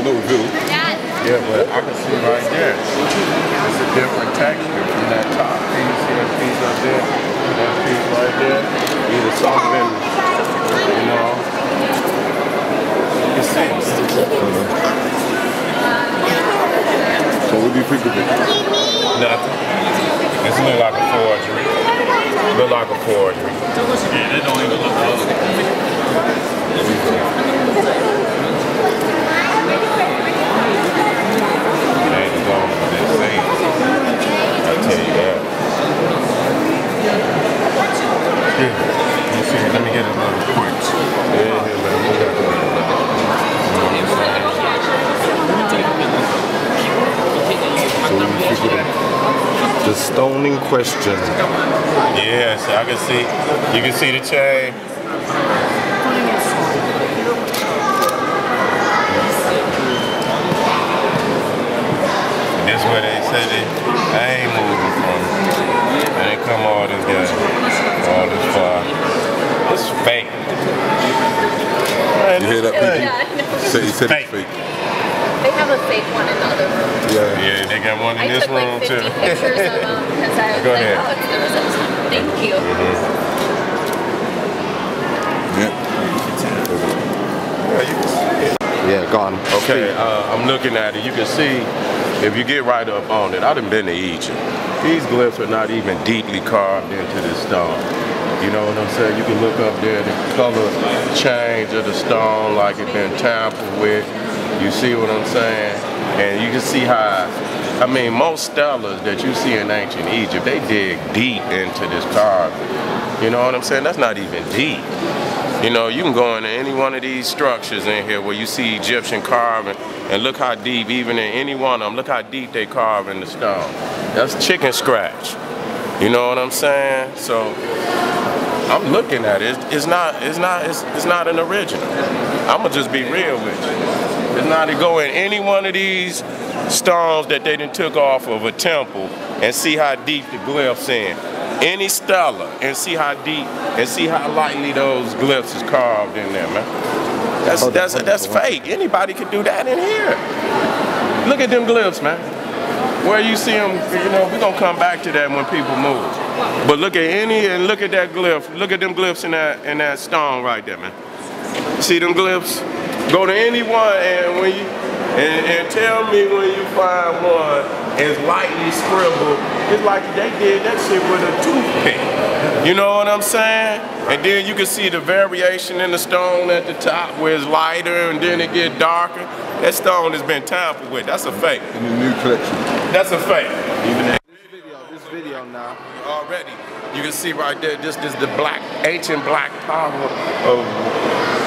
No reveal. Yeah, but I can see right there. It's a different texture from that top piece. See that piece up there? That piece right there? Either something, you know. You can see it. So what do you think of it? Nothing. It's look like a forgery. Look like a forgery. Yeah, they don't even look good. Let me get a little quick. The stoning question. Yes, I can see. You can see the chain. This where they said I ain't moving from. I ain't come all this guy, all this far. It's fake. Man, you hear that, people? Yeah, he said it's fake. They have a fake one in the other room. Yeah, they got one in this room too. I took like 50 pictures of them because I was like, oh, it's the Rosetta Stone. Thank you. Yeah, you can see it. Yeah, gone. Okay, I'm looking at it. You can see, if you get right up on it, I done been to Egypt. These glyphs are not even deeply carved into this stone. You know what I'm saying? You can look up there, the color change of the stone like it's been tampered with. You see what I'm saying? And you can see how, I mean, most stelas that you see in ancient Egypt, they dig deep into this carving. You know what I'm saying? That's not even deep. You know, you can go into any one of these structures in here where you see Egyptian carving, and look how deep, even in any one of them, look how deep they carve in the stone. That's chicken scratch. You know what I'm saying? So I'm looking at it. It's not an original. I'ma just be real with you. It's not to go in any one of these stones that they done took off of a temple and see how deep the glyphs in. Any stela and see how deep and see how lightly those glyphs is carved in there, man. That's fake. Anybody could do that in here. Look at them glyphs, man. Where you see them, you know, we're gonna come back to that when people move. But look at any and look at that glyph. Look at them glyphs in that stone right there, man. See them glyphs? Go to any one and when you and tell me when you find one is lightly scribbled. It's like they did that shit with a toothpick. You know what I'm saying? And then you can see the variation in the stone at the top where it's lighter and then it get darker. That stone has been tampered with. That's a fake. In the new collection. That's a fake. Even this video now. Already. You can see right there, this is the ancient black power of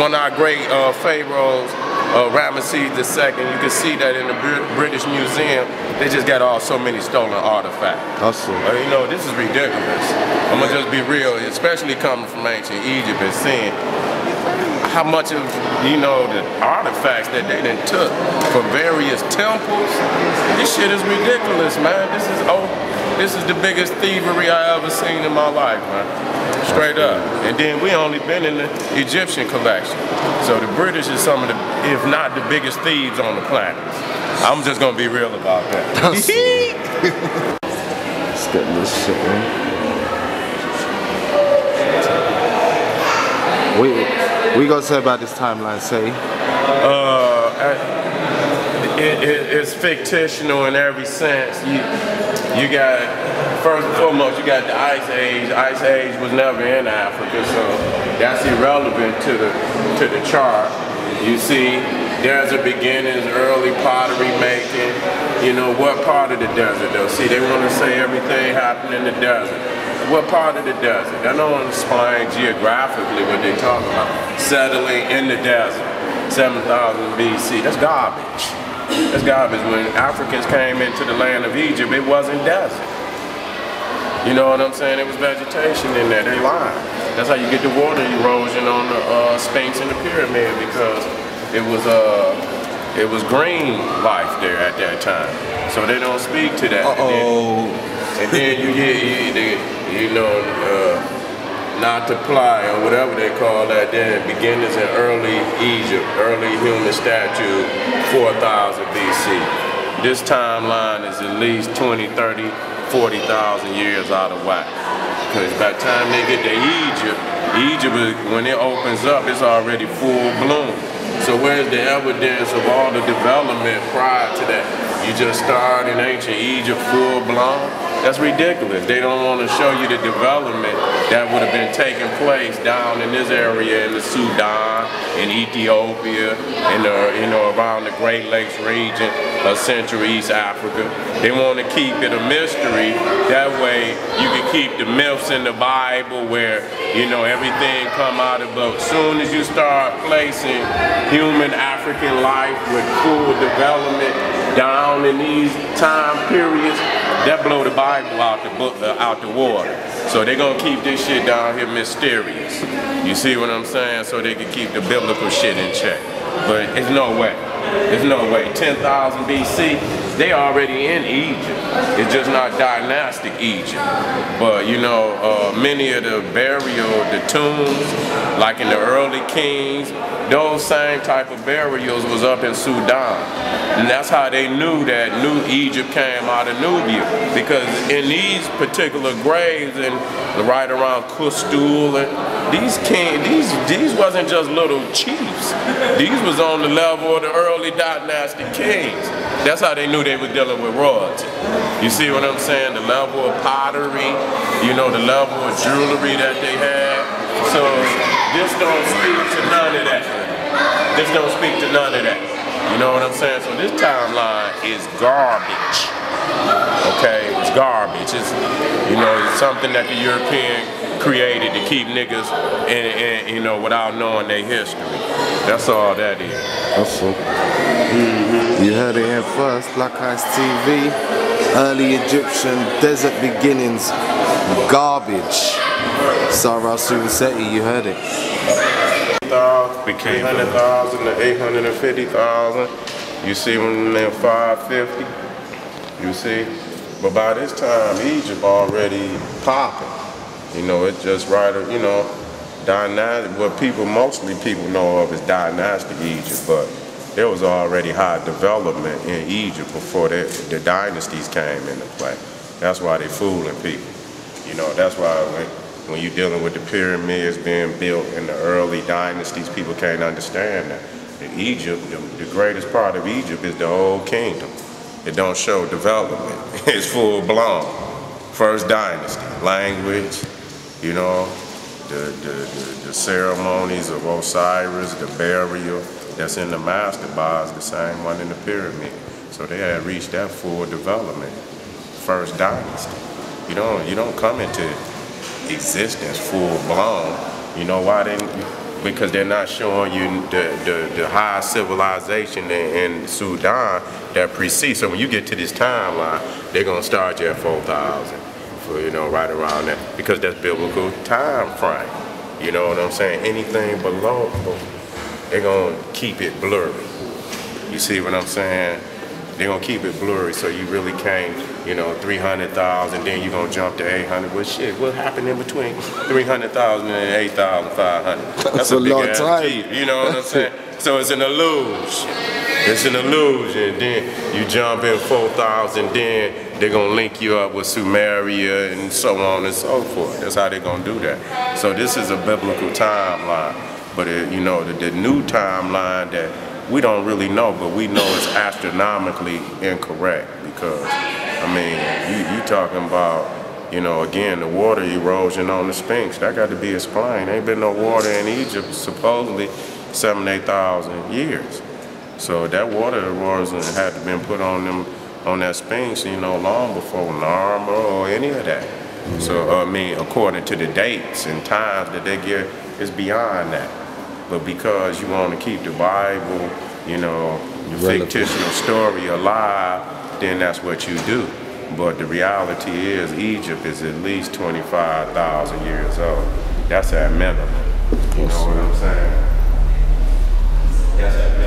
one of our great pharaohs, Ramesses II. You can see that in the British Museum. They just got so many stolen artifacts. Awesome. You know, this is ridiculous. I'm gonna just be real, especially coming from ancient Egypt and seeing how much of, you know, the artifacts that they done took from various temples. This shit is ridiculous, man. This is the biggest thievery I ever seen in my life, man. Straight up. And then we only been in the Egyptian collection. So the British is some of the, if not the biggest thieves on the planet. I'm just gonna be real about that. Let's get this shit, man. What you gonna say about this timeline, say? It's fictional in every sense. You got, first and foremost, you got the Ice Age. Ice Age was never in Africa, so that's irrelevant to the chart. You see, desert beginnings, early pottery making. You know, what part of the desert though? See, they want to say everything happened in the desert. What part of the desert? They don't explain geographically what they talk about. Settling in the desert, 7,000 BC. That's garbage. That's garbage. When Africans came into the land of Egypt, it wasn't desert. You know what I'm saying? It was vegetation in there. They lied. That's how you get the water erosion on the Sphinx and the pyramid, because it was it was green life there at that time. So they don't speak to that. And then you get, you know, not to ply or whatever they call that then, beginnings in early Egypt, early human statue, 4000 BC. This timeline is at least 20, 30, 40,000 years out of whack. Because by the time they get to Egypt, when it opens up, it's already full bloom. So where's the evidence of all the development prior to that? You just start in ancient Egypt full blown? That's ridiculous. They don't want to show you the development that would have been taking place down in this area in the Sudan, in Ethiopia, in the, you know, around the Great Lakes region of Central East Africa. They want to keep it a mystery. That way you can keep the myths in the Bible where, you know, everything come out of, but as soon as you start placing human African life with full development down in these time periods, that blow the Bible out the water. So they're gonna keep this shit down here mysterious. You see what I'm saying? So they can keep the biblical shit in check. But it's no way. There's no way. 10,000 BC, they already in Egypt. It's just not dynastic Egypt. But you know, many of the the tombs, like in the early kings, those same type of burials was up in Sudan. And that's how they knew that New Egypt came out of Nubia. Because in these particular graves and right around Kustul, and these wasn't just little chiefs. These was on the level of the early dynastic kings. That's how they knew they were dealing with royalty. You see what I'm saying? The level of pottery, you know, the level of jewelry that they had. So this don't speak to none of that. This don't speak to none of that. You know what I'm saying? So this timeline is garbage. Okay, it's garbage. It's, you know, it's something that the European created to keep niggas in, you know, without knowing their history. That's all that is. That's all. You heard it here first, Black Ice TV. Early Egyptian desert beginnings, garbage. Sara Suten Seti, you heard it. Became 300,000 to 850,000. You see when they're 550. You see, but by this time Egypt already popping. You know, it's just right. You know, dynastic. What mostly people know of is dynastic Egypt, but there was already high development in Egypt before the dynasties came into play. That's why they fooling people. You know, that's why when you're dealing with the pyramids being built in the early dynasties, people can't understand that. In Egypt, the greatest part of Egypt is the old kingdom. It don't show development. It's full blown. First dynasty, language, you know, the ceremonies of Osiris, the burial that's in the mastaba is the same one in the pyramid. So they had reached that full development. First dynasty. You don't come into existence full blown. You know why? Because they're not showing you the high civilization in Sudan that precedes. So when you get to this timeline, they're gonna start you at 4,000, for, you know, right around that, because that's biblical time frame. You know what I'm saying? Anything below, they're gonna keep it blurry. You see what I'm saying? They're gonna keep it blurry, so you really can't, you know, 300,000, then you're gonna jump to 800. Well, shit, what happened in between 300,000 and 8,500? That's a big long time. You know what I'm saying? So it's an illusion. It's an illusion. Then you jump in 4,000, then they're gonna link you up with Sumeria and so on and so forth. That's how they're gonna do that. So this is a biblical timeline, but you know, the new timeline that we don't really know, but we know it's astronomically incorrect, because, I mean, you talking about, you know, again, the water erosion on the Sphinx, that got to be explained. Ain't been no water in Egypt supposedly 7,000 to 8,000 years. So that water erosion had to been put on that Sphinx, you know, long before Narmer or any of that. So, I mean, according to the dates and times that they give, it's beyond that. But because you want to keep the Bible, you know, the fictional story alive, then that's what you do. But the reality is Egypt is at least 25,000 years old. That's at minimum. You know what I'm saying? That's at minimum.